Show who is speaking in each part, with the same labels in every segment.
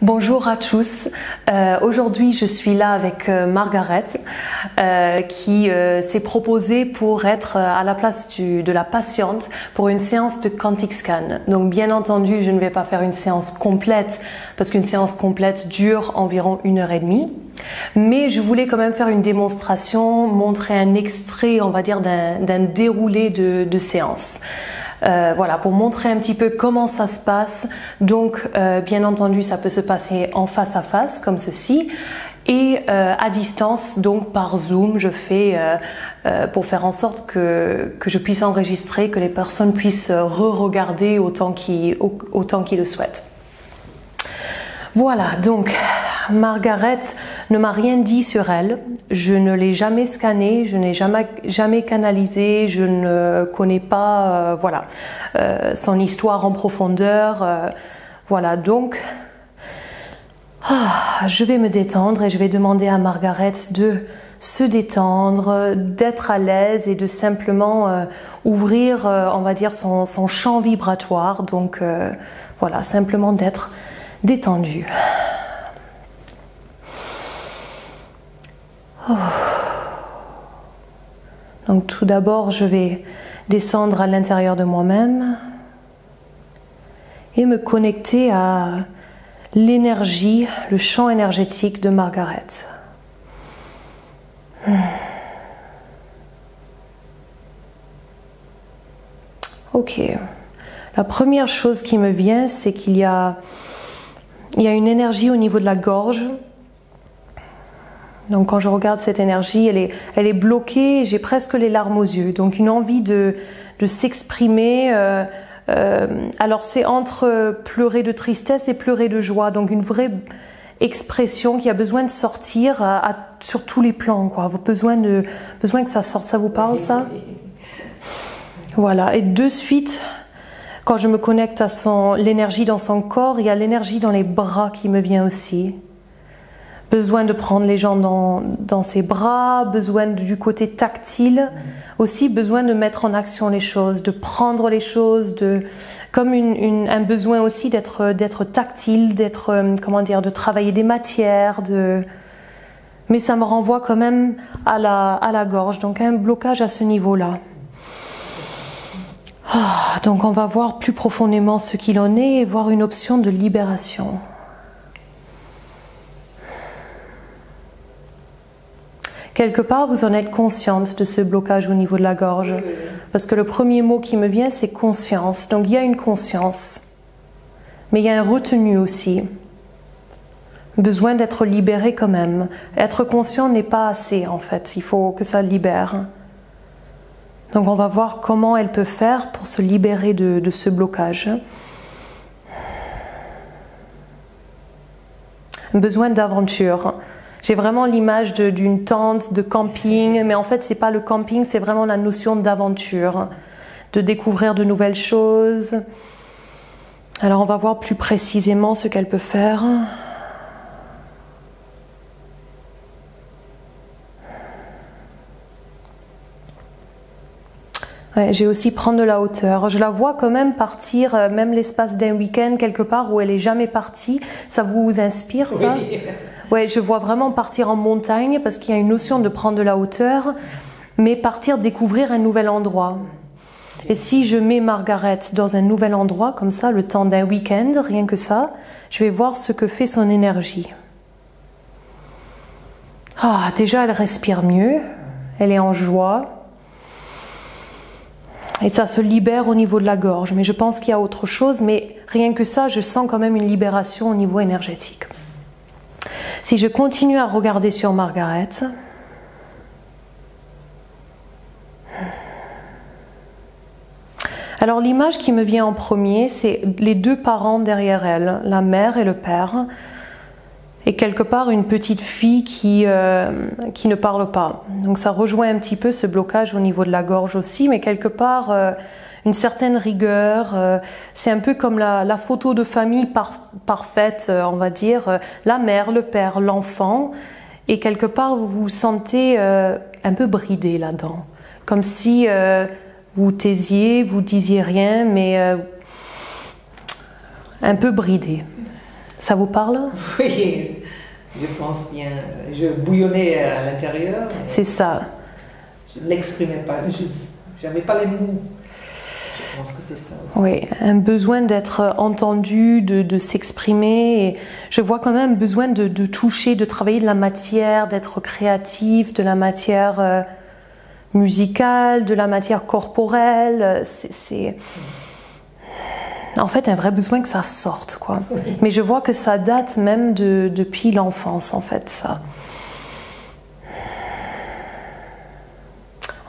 Speaker 1: Bonjour à tous. Aujourd'hui, je suis là avec Margaret qui s'est proposée pour être à la place de la patiente pour une séance de Quantic Scan. Donc bien entendu, je ne vais pas faire une séance complète parce qu'une séance complète dure environ 1h30. Mais je voulais quand même faire une démonstration, montrer un extrait, on va dire, d'un déroulé de séance. Voilà, pour montrer un petit peu comment ça se passe. Donc, bien entendu, ça peut se passer en face à face, comme ceci, et à distance, donc par Zoom, je fais pour faire en sorte que je puisse enregistrer, que les personnes puissent re-regarder autant qu'ils le souhaitent. Voilà, donc Margaret ne m'a rien dit sur elle, je ne l'ai jamais scannée, je n'ai jamais canalisé, je ne connais pas voilà, son histoire en profondeur. Voilà, donc je vais me détendre et je vais demander à Margaret de se détendre, d'être à l'aise et de simplement ouvrir, on va dire, son champ vibratoire. Donc voilà, simplement d'être détendu. Donc tout d'abord, je vais descendre à l'intérieur de moi-même et me connecter à l'énergie, le champ énergétique de Margaret. Ok. La première chose qui me vient, c'est qu'il y a une énergie au niveau de la gorge. Donc quand je regarde cette énergie, elle est bloquée, j'ai presque les larmes aux yeux. Donc une envie de s'exprimer. Alors c'est entre pleurer de tristesse et pleurer de joie. Donc une vraie expression qui a besoin de sortir sur tous les plans, quoi. Besoin que ça sorte. Ça vous parle, ça? Voilà. Et de suite, quand je me connecte à l'énergie dans son corps, il y a l'énergie dans les bras qui me vient aussi. Besoin de prendre les gens dans ses bras, besoin du côté tactile, aussi besoin de mettre en action les choses, de prendre les choses, comme un besoin aussi d'être tactile, comment dire, de travailler des matières, mais ça me renvoie quand même à la gorge, donc un blocage à ce niveau-là. Donc on va voir plus profondément ce qu'il en est et voir une option de libération. Quelque part, vous en êtes consciente de ce blocage au niveau de la gorge. Parce que le premier mot qui me vient, c'est conscience. Donc il y a une conscience. Mais il y a un retenu aussi. Besoin d'être libéré quand même. Être conscient n'est pas assez en fait. Il faut que ça libère. Donc on va voir comment elle peut faire pour se libérer de ce blocage. Besoin d'aventure. J'ai vraiment l'image d'une tente de camping, mais en fait c'est pas le camping, c'est vraiment la notion d'aventure, de découvrir de nouvelles choses. Alors on va voir plus précisément ce qu'elle peut faire. Ouais, j'ai aussi prendre de la hauteur. Je la vois quand même partir, même l'espace d'un week-end quelque part où elle est jamais partie. Ça vous inspire, ça? Oui. Ouais, je vois vraiment partir en montagne parce qu'il y a une notion de prendre de la hauteur, mais partir découvrir un nouvel endroit. Et si je mets Margaret dans un nouvel endroit comme ça, le temps d'un week-end, rien que ça, je vais voir ce que fait son énergie. Déjà elle respire mieux, elle est en joie. Et ça se libère au niveau de la gorge. Mais je pense qu'il y a autre chose, mais rien que ça, je sens quand même une libération au niveau énergétique. Si je continue à regarder sur Margaret, alors l'image qui me vient en premier, c'est les deux parents derrière elle, la mère et le père, et quelque part une petite fille qui ne parle pas. Donc ça rejoint un petit peu ce blocage au niveau de la gorge aussi, mais quelque part une certaine rigueur. C'est un peu comme la photo de famille parfaite, on va dire. La mère, le père, l'enfant. Et quelque part, vous vous sentez un peu bridé là-dedans. Comme si vous taisiez, vous disiez rien, mais un peu bridé. Ça vous parle?
Speaker 2: Oui, je pense bien. Je bouillonnais à l'intérieur.
Speaker 1: C'est ça.
Speaker 2: Je ne l'exprimais pas, je n'avais pas les mots. Je pense que c'est ça aussi.
Speaker 1: Oui, un besoin d'être entendu, de s'exprimer. Et je vois quand même un besoin de toucher, de travailler de la matière, d'être créatif, de la matière musicale, de la matière corporelle. C'est en fait un vrai besoin que ça sorte, quoi.
Speaker 2: Oui.
Speaker 1: Mais je vois que ça date même depuis l'enfance, en fait, ça.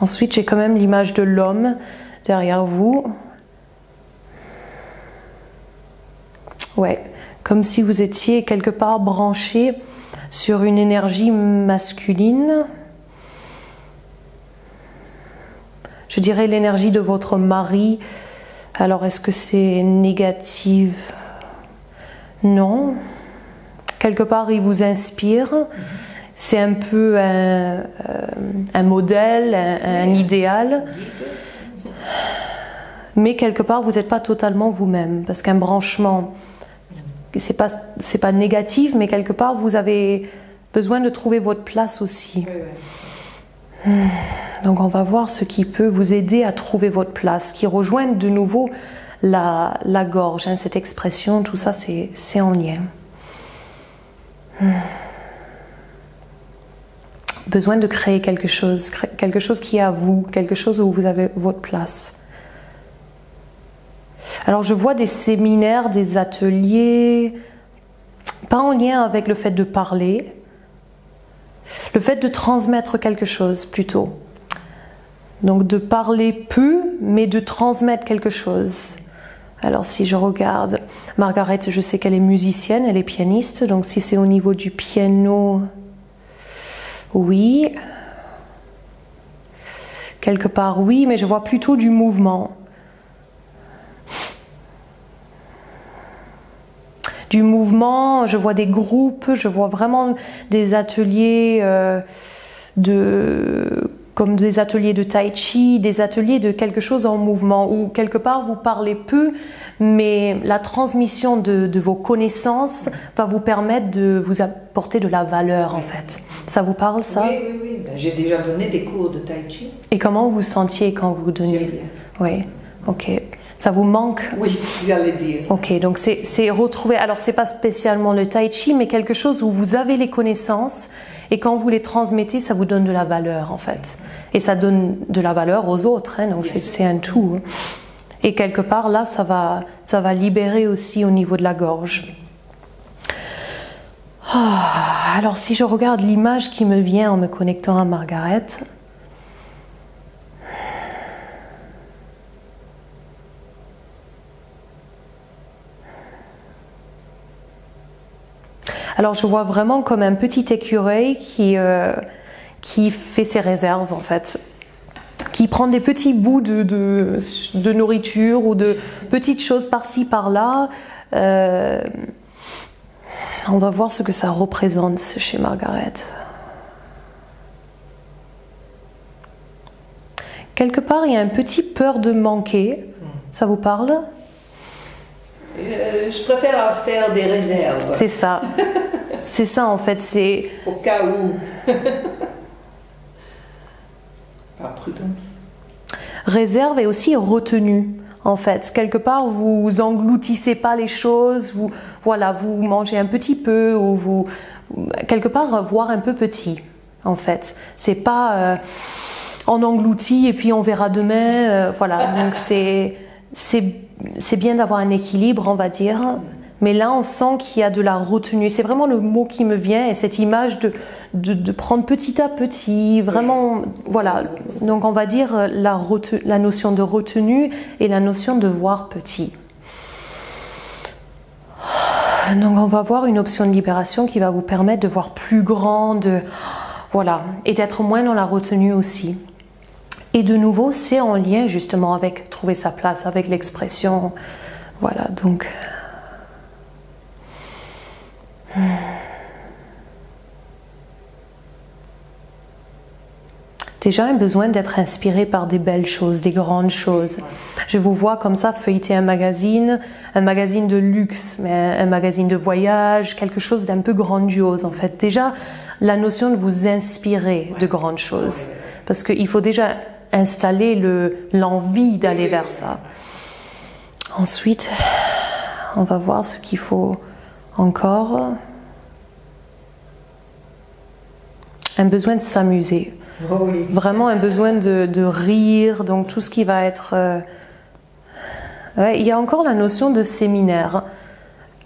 Speaker 1: Ensuite, j'ai quand même l'image de l'homme derrière vous. Ouais, comme si vous étiez quelque part branché sur une énergie masculine. Je dirais l'énergie de votre mari. Alors, est-ce que c'est négatif? Non. Quelque part, il vous inspire. C'est un peu un modèle, un idéal. Mais quelque part, vous n'êtes pas totalement vous-même. Parce qu'un branchement, c'est pas négatif, mais quelque part, vous avez besoin de trouver votre place aussi. Donc on va voir ce qui peut vous aider à trouver votre place, qui rejoigne de nouveau la gorge, hein, cette expression, tout ça c'est en lien. Besoin de créer quelque chose qui est à vous, quelque chose où vous avez votre place. Alors je vois des séminaires, des ateliers, pas en lien avec le fait de parler, le fait de transmettre quelque chose plutôt. Donc de parler peu, mais de transmettre quelque chose. Alors si je regarde, Margaret, je sais qu'elle est musicienne, elle est pianiste, donc si c'est au niveau du piano, oui. Quelque part oui, mais je vois plutôt du mouvement. Du mouvement, je vois des groupes, je vois vraiment des ateliers comme des ateliers de tai chi, des ateliers de quelque chose en mouvement, où quelque part vous parlez peu, mais la transmission de vos connaissances va vous permettre de vous apporter de la valeur en fait. Ça vous parle ça?
Speaker 2: Oui. Ben, j'ai déjà donné des cours de tai chi.
Speaker 1: Et comment vous sentiez quand vous donniez?
Speaker 2: J'aime bien.
Speaker 1: Oui, ok. Ça vous manque?
Speaker 2: Oui, j'allais dire.
Speaker 1: Ok, donc c'est retrouver, alors c'est pas spécialement le tai chi, mais quelque chose où vous avez les connaissances et quand vous les transmettez, ça vous donne de la valeur en fait. Et ça donne de la valeur aux autres, hein, donc c'est un tout. Et quelque part là, ça va libérer aussi au niveau de la gorge. Alors si je regarde l'image qui me vient en me connectant à Margaret, alors je vois vraiment comme un petit écureuil qui fait ses réserves en fait, qui prend des petits bouts de nourriture ou de petites choses par-ci par-là. On va voir ce que ça représente chez Margaret. Quelque part, il y a un petit peur de manquer. Ça vous parle?
Speaker 2: Je préfère faire des réserves.
Speaker 1: C'est ça. C'est ça en fait. C'est
Speaker 2: au cas où. Par prudence.
Speaker 1: Réserve et aussi retenue. En fait, quelque part, vous engloutissez pas les choses. Vous mangez un petit peu ou vous quelque part voir un peu petit. En fait, c'est pas on engloutit et puis on verra demain. Voilà. Donc c'est bien d'avoir un équilibre, on va dire. Mais là, on sent qu'il y a de la retenue. C'est vraiment le mot qui me vient et cette image de prendre petit à petit, vraiment, voilà. Donc, on va dire la notion de retenue et la notion de voir petit. Donc, on va voir une option de libération qui va vous permettre de voir plus grand, voilà, et d'être moins dans la retenue aussi. Et de nouveau, c'est en lien justement avec trouver sa place, avec l'expression. Voilà, donc... Déjà un besoin d'être inspiré par des belles choses, des grandes choses. Je vous vois comme ça feuilleter un magazine de luxe, mais un magazine de voyage, quelque chose d'un peu grandiose en fait. Déjà, la notion de vous inspirer de grandes choses. Parce qu'il faut déjà installer l'envie d'aller vers ça. Ensuite, on va voir ce qu'il faut encore. Un besoin de s'amuser.
Speaker 2: Oh oui.
Speaker 1: Vraiment un besoin de rire, donc tout ce qui va être... Ouais, il y a encore la notion de séminaire.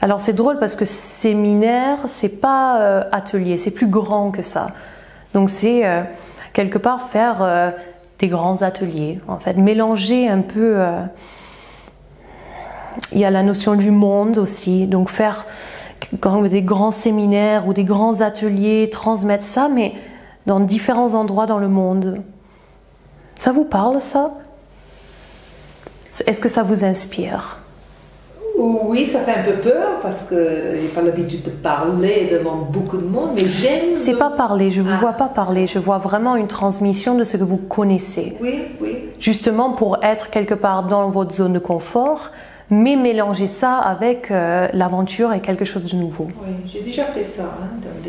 Speaker 1: Alors c'est drôle parce que séminaire, c'est pas atelier, c'est plus grand que ça. Donc c'est quelque part faire des grands ateliers, en fait, mélanger un peu... Il y a la notion du monde aussi, donc faire des grands séminaires ou des grands ateliers, transmettre ça, mais dans différents endroits dans le monde. Ça vous parle, ça? Est-ce que ça vous inspire?
Speaker 2: Oui, ça fait un peu peur parce que j'ai pas l'habitude de parler devant beaucoup de monde, mais j'aime...
Speaker 1: C'est pas parler, je vous vois pas parler, je vois vraiment une transmission de ce que vous connaissez.
Speaker 2: Oui, oui.
Speaker 1: Justement pour être quelque part dans votre zone de confort, mais mélanger ça avec l'aventure et quelque chose de nouveau.
Speaker 2: Oui, j'ai déjà fait ça, dans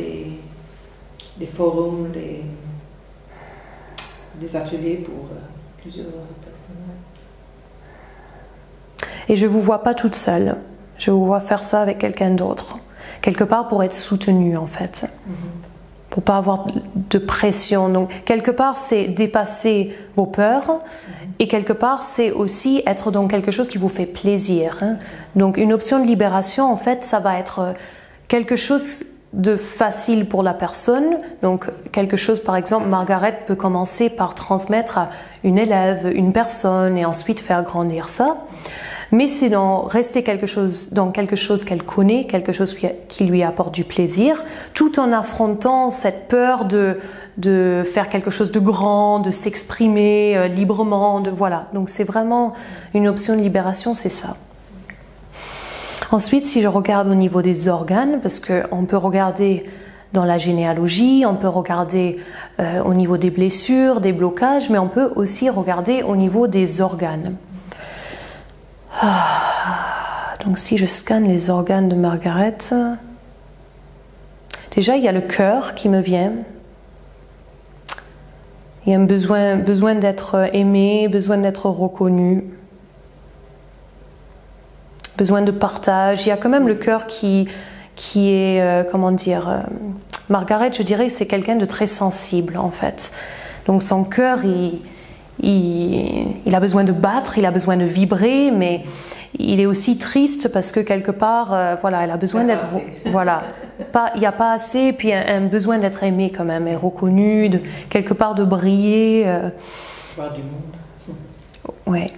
Speaker 2: des forums, des ateliers pour plusieurs personnes.
Speaker 1: Et je ne vous vois pas toute seule, je vous vois faire ça avec quelqu'un d'autre, quelque part pour être soutenue en fait, pour pas avoir de pression. Donc quelque part c'est dépasser vos peurs, et quelque part c'est aussi être dans quelque chose qui vous fait plaisir. Donc une option de libération en fait ça va être quelque chose de facile pour la personne, donc quelque chose par exemple, Margaret peut commencer par transmettre à une élève, une personne et ensuite faire grandir ça, mais c'est rester dans quelque chose qu'elle connaît, quelque chose qui lui apporte du plaisir, tout en affrontant cette peur de faire quelque chose de grand, de s'exprimer librement, voilà. Donc c'est vraiment une option de libération, c'est ça. Ensuite, si je regarde au niveau des organes, parce qu'on peut regarder dans la généalogie, on peut regarder au niveau des blessures, des blocages, mais on peut aussi regarder au niveau des organes. Donc si je scanne les organes de Margaret, déjà il y a le cœur qui me vient. Il y a un besoin d'être aimé, besoin d'être reconnu. Besoin de partage, il y a quand même le cœur qui est, comment dire, Margaret, je dirais que c'est quelqu'un de très sensible en fait. Donc son cœur, il a besoin de battre, il a besoin de vibrer, mais il est aussi triste parce que quelque part, voilà, elle a besoin d'être, voilà, il n'y a pas assez, puis un besoin d'être aimé quand même, et reconnu, quelque part de briller.
Speaker 2: Voir du monde.
Speaker 1: Ouais.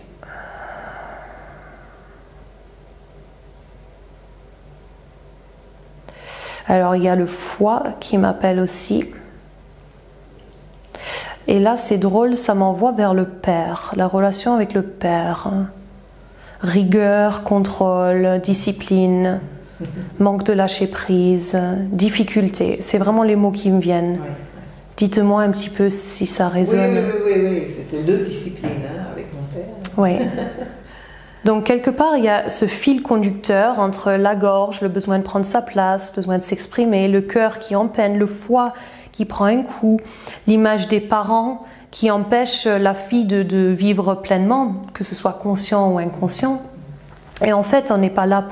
Speaker 1: Alors il y a le foie qui m'appelle aussi. Et là c'est drôle, ça m'envoie vers le père, la relation avec le père. Rigueur, contrôle, discipline, manque de lâcher prise, difficulté. C'est vraiment les mots qui me viennent.
Speaker 2: Ouais.
Speaker 1: Dites-moi un petit peu si ça résonne.
Speaker 2: Oui. C'était deux disciplines avec mon père.
Speaker 1: Oui. Donc quelque part, il y a ce fil conducteur entre la gorge, le besoin de prendre sa place, le besoin de s'exprimer, le cœur qui en peine, le foie qui prend un coup, l'image des parents qui empêche la fille de vivre pleinement, que ce soit conscient ou inconscient. Et en fait, on n'est pas là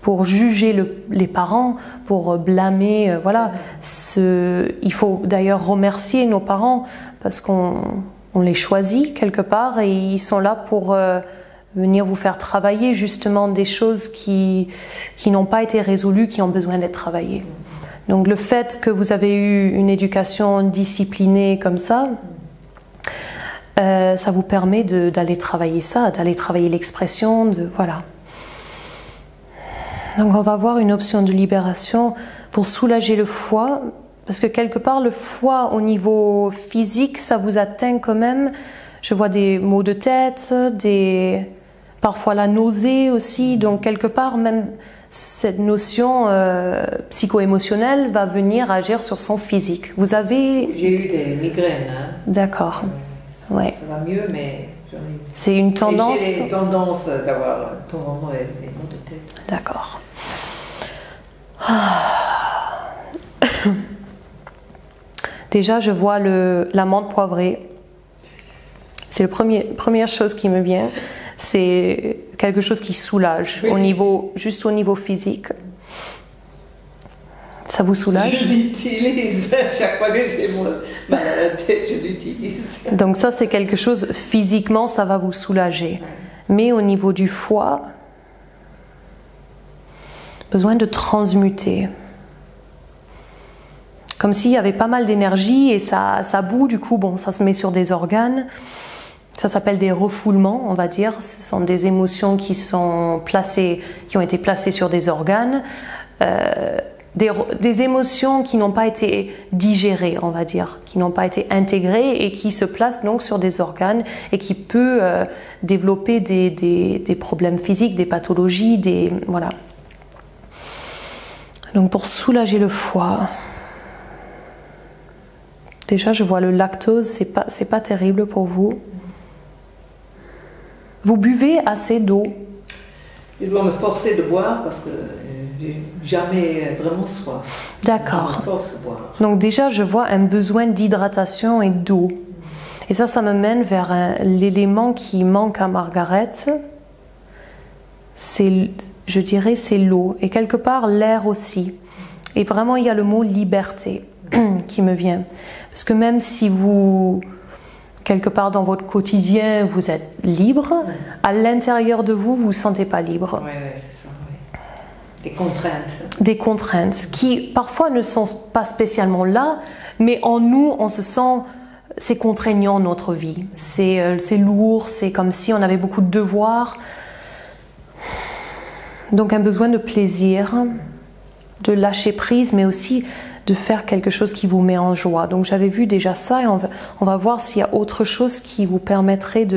Speaker 1: pour juger les parents, pour blâmer. Voilà. Il faut d'ailleurs remercier nos parents parce qu'on les choisit quelque part et ils sont là pour venir vous faire travailler justement des choses qui n'ont pas été résolues, qui ont besoin d'être travaillées. Donc le fait que vous avez eu une éducation disciplinée comme ça vous permet d'aller travailler ça, d'aller travailler l'expression, voilà. Donc on va voir une option de libération pour soulager le foie, parce que quelque part le foie au niveau physique, ça vous atteint quand même. Je vois des maux de tête, parfois la nausée aussi. Donc quelque part, même cette notion psycho-émotionnelle va venir agir sur son physique. Vous avez...
Speaker 2: J'ai eu des migraines. Hein.
Speaker 1: D'accord. Ouais.
Speaker 2: Ça va mieux, mais j'en ai eu.
Speaker 1: C'est une tendance...
Speaker 2: J'ai des tendances d'avoir de temps en temps des maux de tête.
Speaker 1: D'accord. Déjà, je vois l'amande poivrée. C'est la première chose qui me vient. C'est quelque chose qui soulage, juste au niveau physique. Ça vous soulage?
Speaker 2: Je l'utilise. Chaque fois que j'ai mal à la tête, je l'utilise.
Speaker 1: Donc ça, c'est quelque chose, physiquement, ça va vous soulager. Mais au niveau du foie, besoin de transmuter. Comme s'il y avait pas mal d'énergie et ça bout, du coup, bon, ça se met sur des organes. Ça s'appelle des refoulements, on va dire. Ce sont des émotions qui ont été placées sur des organes. Des émotions qui n'ont pas été digérées, on va dire, qui n'ont pas été intégrées et qui se placent donc sur des organes et qui peut développer des problèmes physiques, des pathologies, voilà. Donc pour soulager le foie, déjà je vois le lactose, c'est pas terrible pour vous. Vous buvez assez d'eau?
Speaker 2: Je dois me forcer de boire parce que j'ai jamais vraiment soif.
Speaker 1: D'accord.
Speaker 2: Je me force de boire.
Speaker 1: Donc déjà, je vois un besoin d'hydratation et d'eau. Et ça me mène vers l'élément qui manque à Margaret. Je dirais, c'est l'eau. Et quelque part, l'air aussi. Et vraiment, il y a le mot liberté qui me vient. Parce que même si vous... quelque part dans votre quotidien, vous êtes libre, à l'intérieur de vous, vous ne vous sentez pas libre.
Speaker 2: Oui, c'est ça. Oui. Des contraintes. Des
Speaker 1: contraintes qui parfois ne sont pas spécialement là, mais en nous, on se sent, c'est contraignant notre vie. C'est lourd, c'est comme si on avait beaucoup de devoirs. Donc un besoin de plaisir, de lâcher prise, mais aussi de faire quelque chose qui vous met en joie. Donc j'avais vu déjà ça et on va voir s'il y a autre chose qui vous permettrait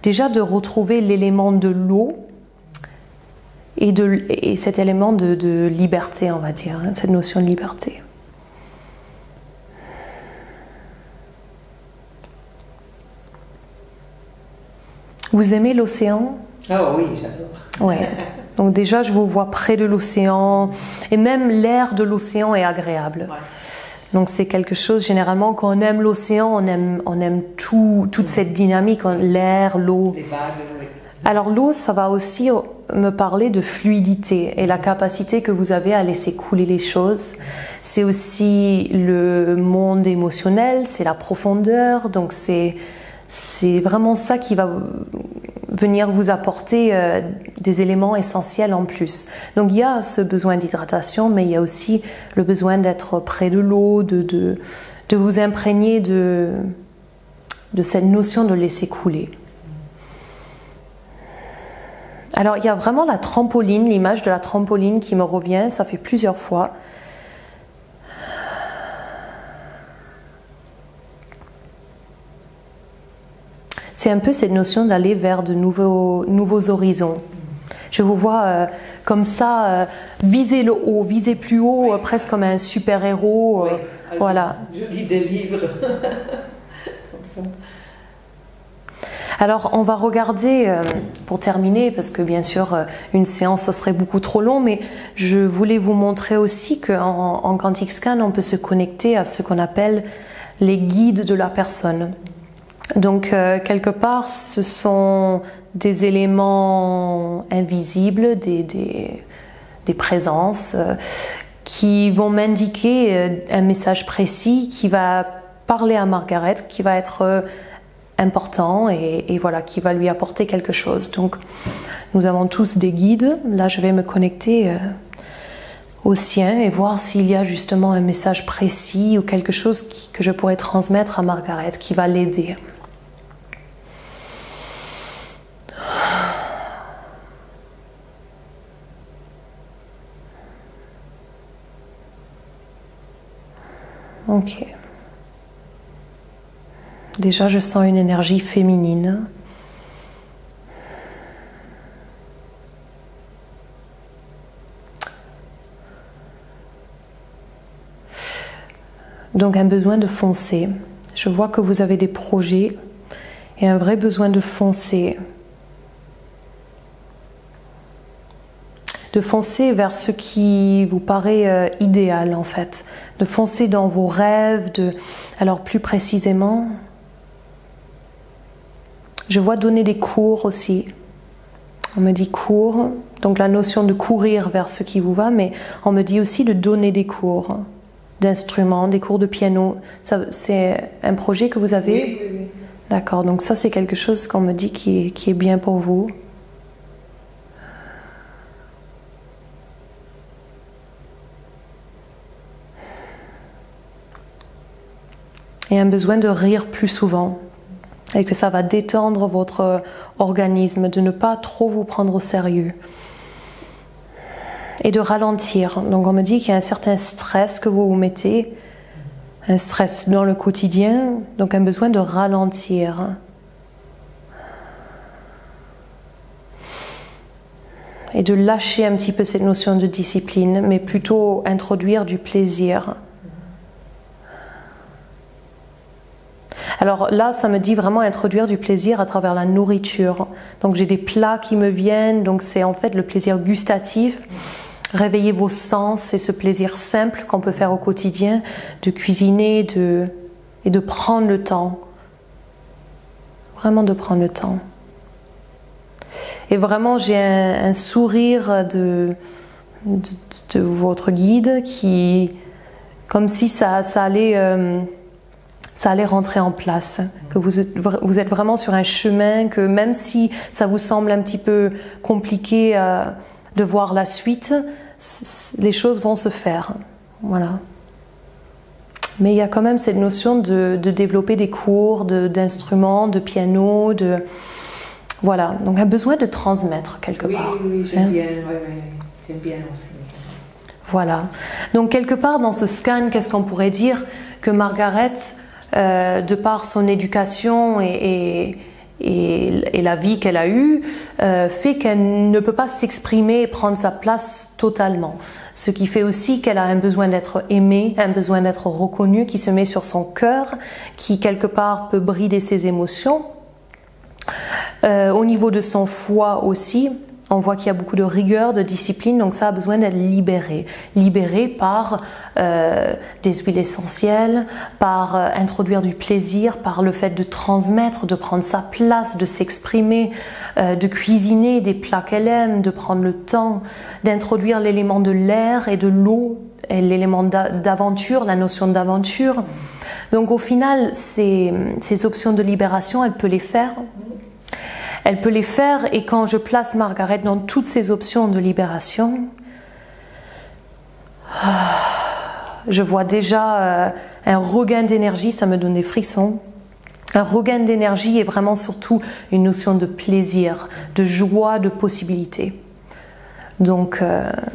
Speaker 1: déjà de retrouver l'élément de l'eau et cet élément de liberté, on va dire, hein, cette notion de liberté. Vous aimez l'océan?
Speaker 2: Ah oui, j'adore.
Speaker 1: Ouais. Donc déjà, je vous vois près de l'océan et même l'air de l'océan est agréable. Ouais. Donc c'est quelque chose, généralement, quand on aime l'océan, on aime toute cette dynamique, l'air, l'eau.
Speaker 2: Les vagues, oui.
Speaker 1: Alors l'eau, ça va aussi me parler de fluidité et la capacité que vous avez à laisser couler les choses. C'est aussi le monde émotionnel, c'est la profondeur, donc c'est vraiment ça qui va venir vous apporter des éléments essentiels en plus. Donc il y a ce besoin d'hydratation, mais il y a aussi le besoin d'être près de l'eau, de vous imprégner de cette notion de laisser couler. Alors il y a vraiment la trampoline, l'image de la trampoline qui me revient, ça fait plusieurs fois. C'est un peu cette notion d'aller vers de nouveaux horizons. Je vous vois comme ça, viser le haut, viser plus haut, presque comme un super-héros.
Speaker 2: Oui.
Speaker 1: Voilà.
Speaker 2: Je lis des livres comme ça.
Speaker 1: Alors, on va regarder, pour terminer, parce que bien sûr, une séance, ça serait beaucoup trop long, mais je voulais vous montrer aussi qu'en Quantic Scan, on peut se connecter à ce qu'on appelle les guides de la personne. Donc, quelque part, ce sont des éléments invisibles, des présences qui vont m'indiquer un message précis qui va parler à Margaret, qui va être important et voilà, qui va lui apporter quelque chose. Donc, nous avons tous des guides. Là, je vais me connecter au sien et voir s'il y a justement un message précis ou quelque chose que je pourrais transmettre à Margaret qui va l'aider. Ok. Déjà, je sens une énergie féminine. Donc un besoin de foncer. Je vois que vous avez des projets et un vrai besoin de foncer. De foncer vers ce qui vous paraît idéal en fait. De foncer dans vos rêves. Alors plus précisément, je vois donner des cours aussi. On me dit cours, donc la notion de courir vers ce qui vous va, mais on me dit aussi de donner des cours d'instruments, des cours de piano. C'est un projet que vous avez?
Speaker 2: Oui, oui, oui.
Speaker 1: D'accord, donc ça c'est quelque chose qu'on me dit qui est bien pour vous. Et un besoin de rire plus souvent. Et que ça va détendre votre organisme, de ne pas trop vous prendre au sérieux. Et de ralentir. Donc on me dit qu'il y a un certain stress que vous vous mettez, un stress dans le quotidien, donc un besoin de ralentir. Et de lâcher un petit peu cette notion de discipline, mais plutôt introduire du plaisir. Alors là, ça me dit vraiment introduire du plaisir à travers la nourriture. Donc j'ai des plats qui me viennent, donc c'est en fait le plaisir gustatif. Réveiller vos sens, c'est ce plaisir simple qu'on peut faire au quotidien, de cuisiner et de prendre le temps. Vraiment de prendre le temps. Et vraiment, j'ai un sourire de votre guide qui, comme si ça allait rentrer en place, que vous êtes vraiment sur un chemin, que même si ça vous semble un petit peu compliqué de voir la suite, les choses vont se faire. Voilà. Mais il y a quand même cette notion de développer des cours d'instruments, de piano, voilà. Donc un besoin de transmettre quelque part.
Speaker 2: Oui, j'aime bien, j'aime bien enseigner.
Speaker 1: Voilà. Donc quelque part dans ce scan, qu'est-ce qu'on pourrait dire? Que Margaret, de par son éducation et la vie qu'elle a eue, fait qu'elle ne peut pas s'exprimer et prendre sa place totalement. Ce qui fait aussi qu'elle a un besoin d'être aimée, un besoin d'être reconnue, qui se met sur son cœur, qui quelque part peut brider ses émotions. Au niveau de son foie aussi, on voit qu'il y a beaucoup de rigueur, de discipline, donc ça a besoin d'être libéré. Libéré par des huiles essentielles, par introduire du plaisir, par le fait de transmettre, de prendre sa place, de s'exprimer, de cuisiner des plats qu'elle aime, de prendre le temps, d'introduire l'élément de l'air et de l'eau, et l'élément d'aventure, la notion d'aventure. Donc au final, ces options de libération, elle peut les faire. Elle peut les faire, et quand je place Margaret dans toutes ces options de libération, je vois déjà un regain d'énergie, ça me donne des frissons. Un regain d'énergie et vraiment surtout une notion de plaisir, de joie, de possibilité. Donc,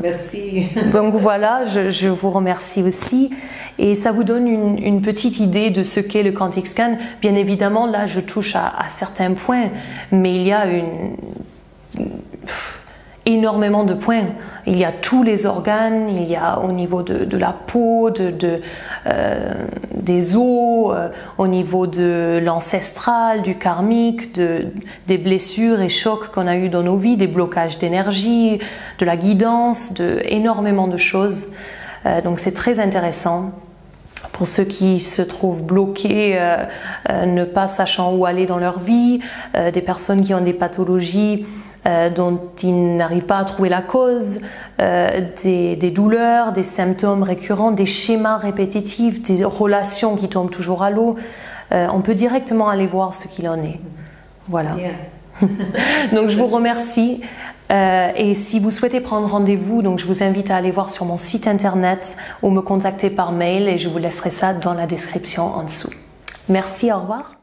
Speaker 2: merci.
Speaker 1: Donc voilà, je vous remercie aussi. Et ça vous donne une petite idée de ce qu'est le Quantic Scan. Bien évidemment, là, je touche à certains points, mais il y a énormément de points. Il y a tous les organes, il y a au niveau de la peau, des os, au niveau de l'ancestral, du karmique, des blessures et chocs qu'on a eu dans nos vies, des blocages d'énergie, de la guidance, énormément de choses. Donc c'est très intéressant. Pour ceux qui se trouvent bloqués, ne pas sachant où aller dans leur vie, des personnes qui ont des pathologies dont ils n'arrivent pas à trouver la cause, des douleurs, des symptômes récurrents, des schémas répétitifs, des relations qui tombent toujours à l'eau, on peut directement aller voir ce qu'il en est. Voilà. Yeah. Donc je vous remercie. Et si vous souhaitez prendre rendez-vous, donc je vous invite à aller voir sur mon site internet ou me contacter par mail, et je vous laisserai ça dans la description en dessous. Merci, au revoir.